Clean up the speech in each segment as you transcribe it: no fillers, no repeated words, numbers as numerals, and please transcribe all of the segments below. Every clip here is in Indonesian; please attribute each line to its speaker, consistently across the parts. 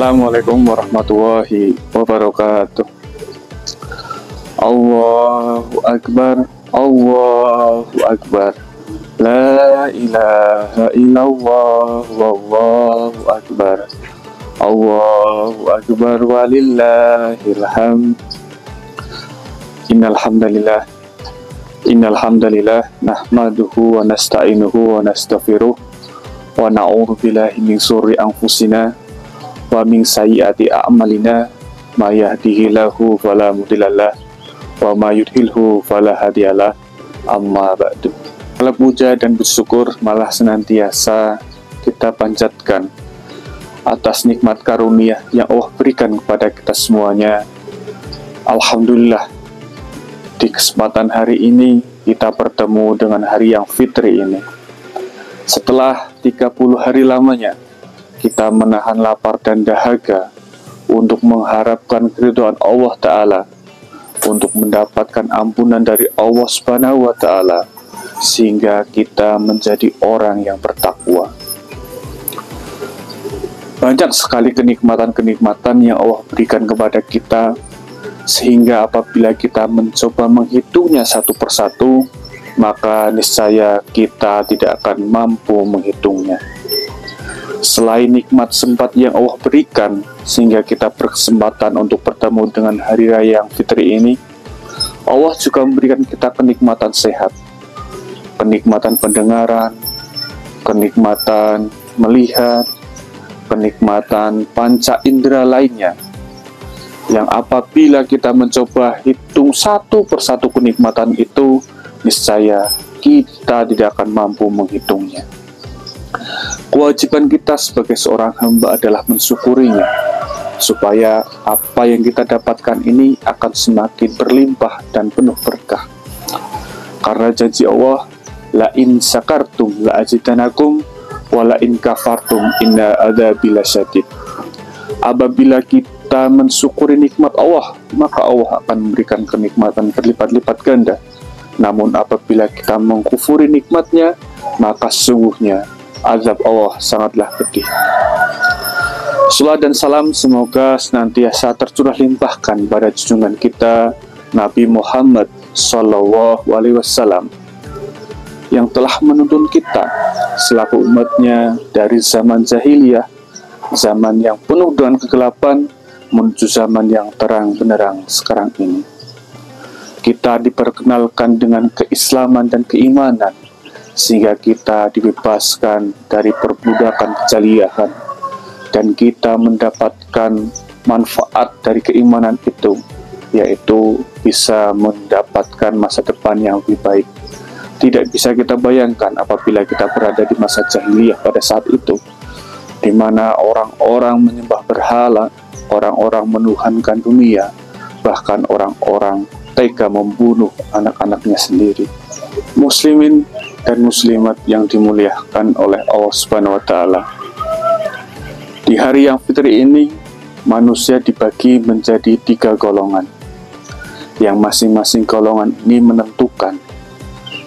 Speaker 1: Assalamualaikum warahmatullahi wabarakatuh. Allahu Akbar, Allahu Akbar. La ilaha illallah, wallahu akbar. Allahu Akbar walillahil hamd. Innal hamdalillah nahmaduhu wa nasta'inuhu wa nastaghfiruh wa na'udzu billahi min syururi anfusina wa min sayyiati a'malina may yahdihillahu fala mudhillalah wa may yudhlilhu fala hadiyalah. Amma ba'du. Segala puja dan bersyukur malah senantiasa kita panjatkan atas nikmat karunia yang Allah berikan kepada kita semuanya. Alhamdulillah, di kesempatan hari ini kita bertemu dengan hari yang fitri ini. Setelah 30 hari lamanya kita menahan lapar dan dahaga untuk mengharapkan keridhaan Allah Ta'ala, untuk mendapatkan ampunan dari Allah Subhanahu wa Ta'ala, sehingga kita menjadi orang yang bertakwa. Banyak sekali kenikmatan-kenikmatan yang Allah berikan kepada kita, sehingga apabila kita mencoba menghitungnya satu persatu, maka niscaya kita tidak akan mampu menghitungnya. Selain nikmat sempat yang Allah berikan sehingga kita berkesempatan untuk bertemu dengan hari raya yang fitri ini, Allah juga memberikan kita kenikmatan sehat, kenikmatan pendengaran, kenikmatan melihat, kenikmatan panca indera lainnya, yang apabila kita mencoba hitung satu persatu kenikmatan itu, niscaya kita tidak akan mampu menghitungnya. Kewajiban kita sebagai seorang hamba adalah mensyukurinya, supaya apa yang kita dapatkan ini akan semakin berlimpah dan penuh berkah. Karena janji Allah, la in syakartum la azidanakum wa la in kafartum inna adzabi lasyadid. Apabila kita mensyukuri nikmat Allah, maka Allah akan memberikan kenikmatan berlipat-lipat ganda. Namun apabila kita mengkufuri nikmatnya, maka sesungguhnya azab Allah sangatlah pedih. Salam dan salam semoga senantiasa tercurah limpahkan pada junjungan kita Nabi Muhammad Sallallahu Alaihi Wasallam, yang telah menuntun kita selaku umatnya dari zaman jahiliyah, zaman yang penuh dengan kegelapan, menuju zaman yang terang benderang sekarang ini. Kita diperkenalkan dengan keislaman dan keimanan, sehingga kita dibebaskan dari perbudakan kejahilian, dan kita mendapatkan manfaat dari keimanan itu, yaitu bisa mendapatkan masa depan yang lebih baik. Tidak bisa kita bayangkan apabila kita berada di masa jahiliyah pada saat itu, di mana orang-orang menyembah berhala, orang-orang menuhankan dunia, bahkan orang-orang tega membunuh anak-anaknya sendiri. Muslimin dan muslimat yang dimuliakan oleh Allah Subhanahu wa Ta'ala, di hari yang fitri ini manusia dibagi menjadi 3 golongan, yang masing-masing golongan ini menentukan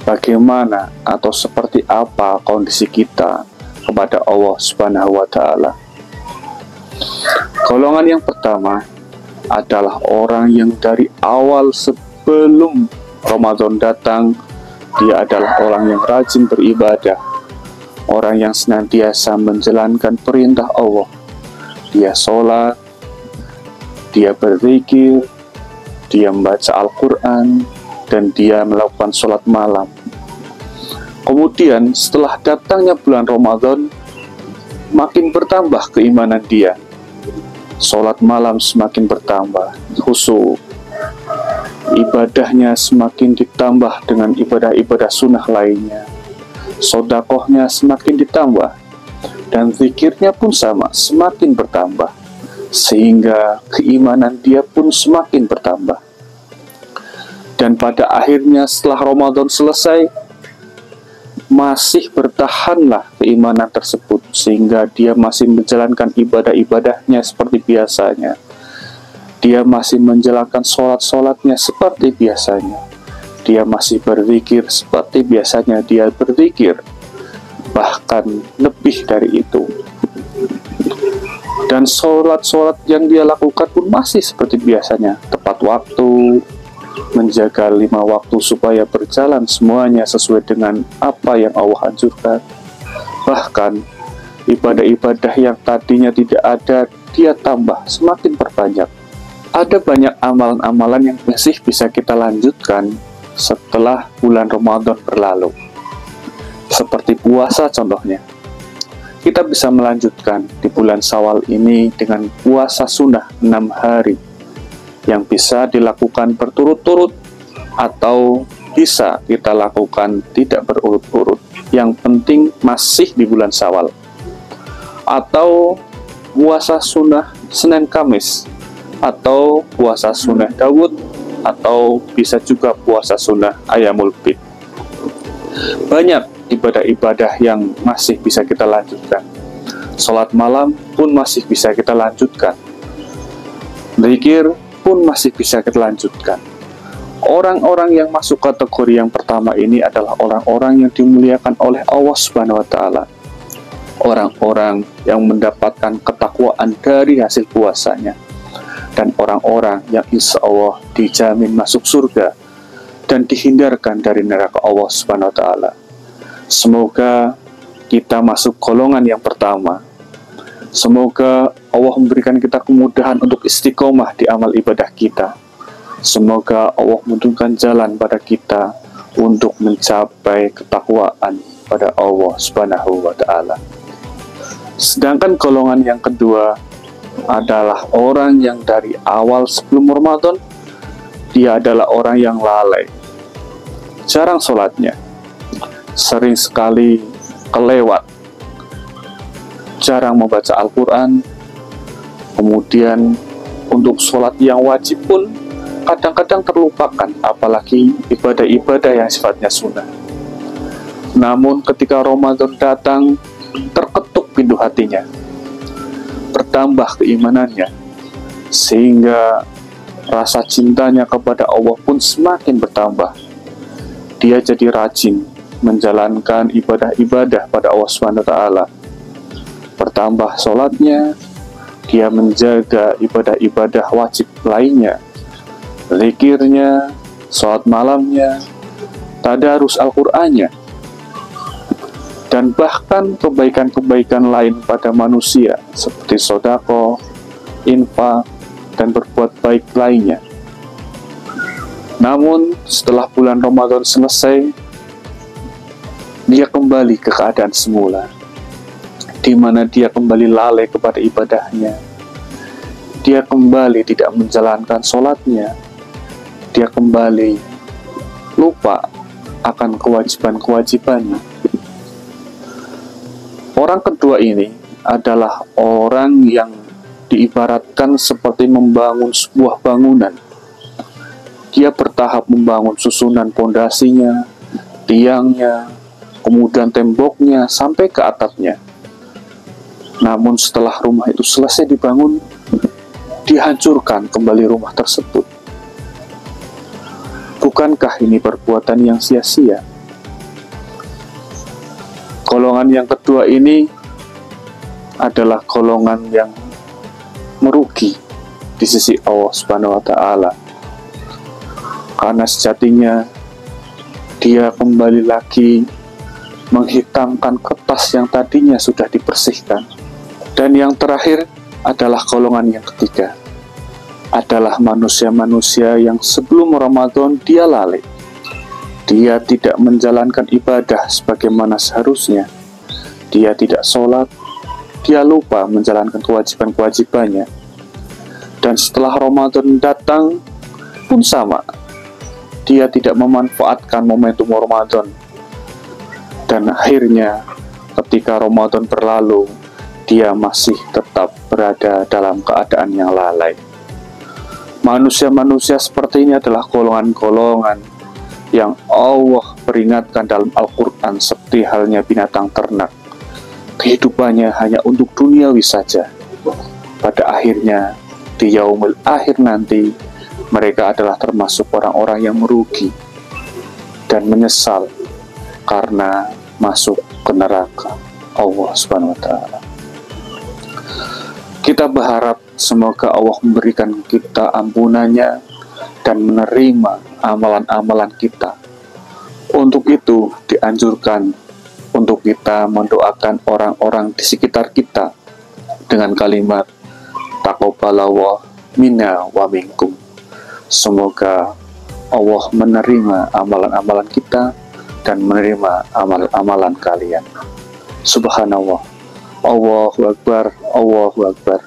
Speaker 1: bagaimana atau seperti apa kondisi kita kepada Allah Subhanahu wa Ta'ala. Golongan yang pertama adalah orang yang dari awal sebelum Ramadan datang, dia adalah orang yang rajin beribadah, orang yang senantiasa menjalankan perintah Allah. Dia sholat, dia berzikir, dia membaca Al-Quran, dan dia melakukan sholat malam. Kemudian setelah datangnya bulan Ramadan, makin bertambah keimanan dia. Sholat malam semakin bertambah, khusyuk, ibadahnya semakin ditambah dengan ibadah-ibadah sunnah lainnya, sedekahnya semakin ditambah, dan zikirnya pun sama, semakin bertambah, sehingga keimanan dia pun semakin bertambah. Dan pada akhirnya setelah Ramadan selesai, masih bertahanlah keimanan tersebut, sehingga dia masih menjalankan ibadah-ibadahnya seperti biasanya. Dia masih menjalankan sholat-sholatnya seperti biasanya. Dia masih berzikir seperti biasanya dia berzikir, bahkan lebih dari itu. Dan sholat-sholat yang dia lakukan pun masih seperti biasanya, tepat waktu, menjaga 5 waktu supaya berjalan semuanya sesuai dengan apa yang Allah anjurkan. Bahkan ibadah-ibadah yang tadinya tidak ada, dia tambah, semakin perbanyak. Ada banyak amalan-amalan yang masih bisa kita lanjutkan setelah bulan Ramadan berlalu. Seperti puasa contohnya. Kita bisa melanjutkan di bulan Syawal ini dengan puasa sunnah 6 hari yang bisa dilakukan berturut-turut atau bisa kita lakukan tidak berurut-urut. Yang penting masih di bulan Syawal. Atau puasa sunnah Senin Kamis, atau puasa sunnah Daud, atau bisa juga puasa sunnah Ayyamul Bid. Banyak ibadah-ibadah yang masih bisa kita lanjutkan. Sholat malam pun masih bisa kita lanjutkan. Zikir pun masih bisa kita lanjutkan. Orang-orang yang masuk kategori yang pertama ini adalah orang-orang yang dimuliakan oleh Allah Subhanahu wa Ta'ala. Orang-orang yang mendapatkan ketakwaan dari hasil puasanya, dan orang-orang yang insya Allah dijamin masuk surga dan dihindarkan dari neraka Allah Subhanahu wa Ta'ala. Semoga kita masuk golongan yang pertama. Semoga Allah memberikan kita kemudahan untuk istiqomah di amal ibadah kita. Semoga Allah menunjukkan jalan pada kita untuk mencapai ketakwaan pada Allah Subhanahu wa Ta'ala. Sedangkan golongan yang kedua adalah orang yang dari awal sebelum Ramadan, dia adalah orang yang lalai, jarang sholatnya, sering sekali kelewat, jarang membaca Al-Quran. Kemudian untuk sholat yang wajib pun kadang-kadang terlupakan, apalagi ibadah-ibadah yang sifatnya sunnah. Namun ketika Ramadan datang, terketuk pintu hatinya, bertambah keimanannya, sehingga rasa cintanya kepada Allah pun semakin bertambah. Dia jadi rajin menjalankan ibadah-ibadah pada Allah SWT. Bertambah sholatnya, dia menjaga ibadah-ibadah wajib lainnya, zikirnya, sholat malamnya, tadarus Al-Qur'annya, dan bahkan kebaikan-kebaikan lain pada manusia seperti sedekah, infak, dan berbuat baik lainnya. Namun setelah bulan Ramadan selesai, dia kembali ke keadaan semula, di mana dia kembali lalai kepada ibadahnya. Dia kembali tidak menjalankan sholatnya. Dia kembali lupa akan kewajiban-kewajibannya. Orang kedua ini adalah orang yang diibaratkan seperti membangun sebuah bangunan. Dia bertahap membangun susunan pondasinya, tiangnya, kemudian temboknya, sampai ke atapnya. Namun setelah rumah itu selesai dibangun, dihancurkan kembali rumah tersebut. Bukankah ini perbuatan yang sia-sia? Golongan yang kedua ini adalah golongan yang merugi di sisi Allah Subhanahu wa Ta'ala, karena sejatinya dia kembali lagi menghitamkan kertas yang tadinya sudah dibersihkan. Dan yang terakhir adalah golongan yang ketiga, adalah manusia-manusia yang sebelum Ramadan dia lalai. Dia tidak menjalankan ibadah sebagaimana seharusnya. Dia tidak sholat, dia lupa menjalankan kewajiban-kewajibannya. Dan setelah Ramadan datang pun sama, dia tidak memanfaatkan momentum Ramadan. Dan akhirnya ketika Ramadan berlalu, dia masih tetap berada dalam keadaan yang lalai. Manusia-manusia seperti ini adalah golongan-golongan yang Allah peringatkan dalam Al-Quran seperti halnya binatang ternak. Kehidupannya hanya untuk duniawi saja. Pada akhirnya, di yaumul akhir nanti, mereka adalah termasuk orang-orang yang merugi dan menyesal karena masuk ke neraka Allah Subhanahu wa Ta'ala. Kita berharap semoga Allah memberikan kita ampunannya dan menerima amalan-amalan kita. Untuk itu dianjurkan untuk kita mendoakan orang-orang di sekitar kita dengan kalimat taqabbalallahu minna wa minkum. Semoga Allah menerima amalan-amalan kita dan menerima amalan-amalan kalian. Subhanallah, Allahu Akbar, Allahu Akbar,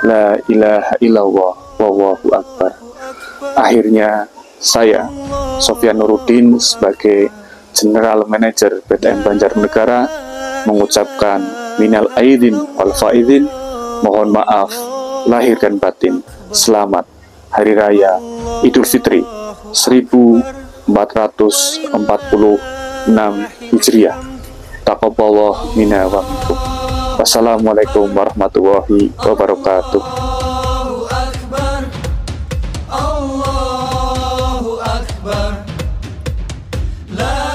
Speaker 1: la ilaha illallah, wallahu akbar. Akhirnya saya, Sofyan Nuruddin, sebagai General Manager PTN Banjarnegara, mengucapkan minal aidin wal faidin, mohon maaf lahir dan batin. Selamat Hari Raya Idul Fitri 1446 Hijriah. Taqabbalallahu minna wa minkum. Wassalamualaikum warahmatullahi wabarakatuh.
Speaker 2: Allahu Akbar, la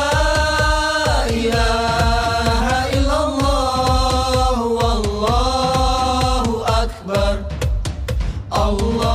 Speaker 2: ilaha illallah, wallahu akbar. Allah